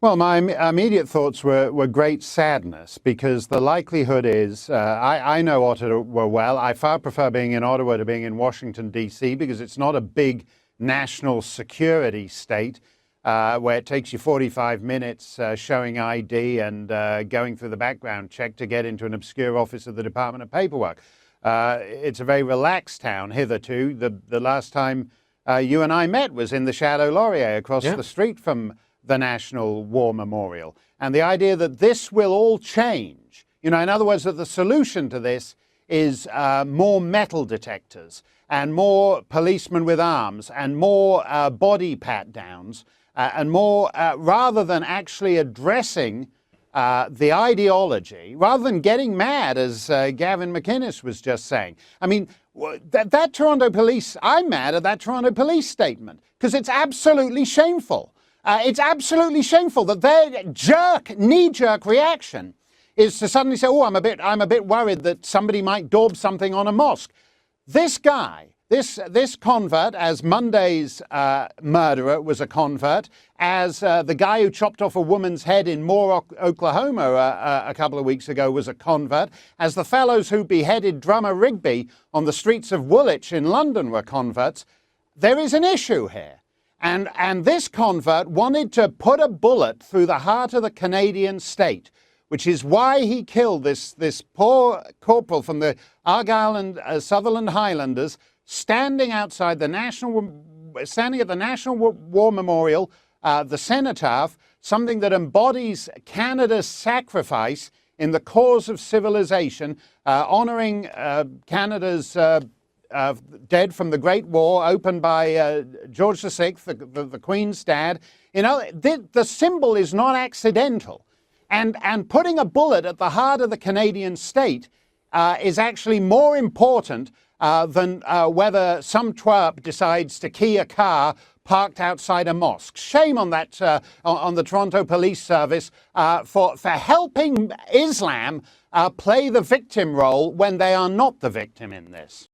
Well, my immediate thoughts were great sadness, because the likelihood is, I know Ottawa well. I far prefer being in Ottawa to being in Washington, D.C., because it's not a big national security state where it takes you 45 minutes showing ID and going through the background check to get into an obscure office of the Department of Paperwork. It's a very relaxed town hitherto. The last time you and I met was in the Chateau Laurier across the street from the National War Memorial. And the idea that this will all change, in other words, that the solution to this is more metal detectors and more policemen with arms and more body pat-downs and more, rather than actually addressing the ideology, rather than getting mad, as Gavin McInnes was just saying. I mean, that Toronto police, I'm mad at that Toronto police statement, because it's absolutely shameful. It's absolutely shameful that their knee-jerk reaction is to suddenly say, "Oh, I'm a bit worried that somebody might daub something on a mosque." This guy, this convert, as Monday's murderer was a convert, as the guy who chopped off a woman's head in Moore, Oklahoma a couple of weeks ago was a convert, as the fellows who beheaded drummer Rigby on the streets of Woolwich in London were converts. There is an issue here. And this convert wanted to put a bullet through the heart of the Canadian state, which is why he killed this poor corporal from the Argyll and Sutherland Highlanders, standing at the National War Memorial, the cenotaph, something that embodies Canada's sacrifice in the cause of civilization, honouring Canada's dead from the Great War, opened by George VI, the Queen's dad. The symbol is not accidental. And putting a bullet at the heart of the Canadian state is actually more important than whether some twerp decides to key a car parked outside a mosque. Shame on that, on the Toronto Police Service for helping Islam play the victim role when they are not the victim in this.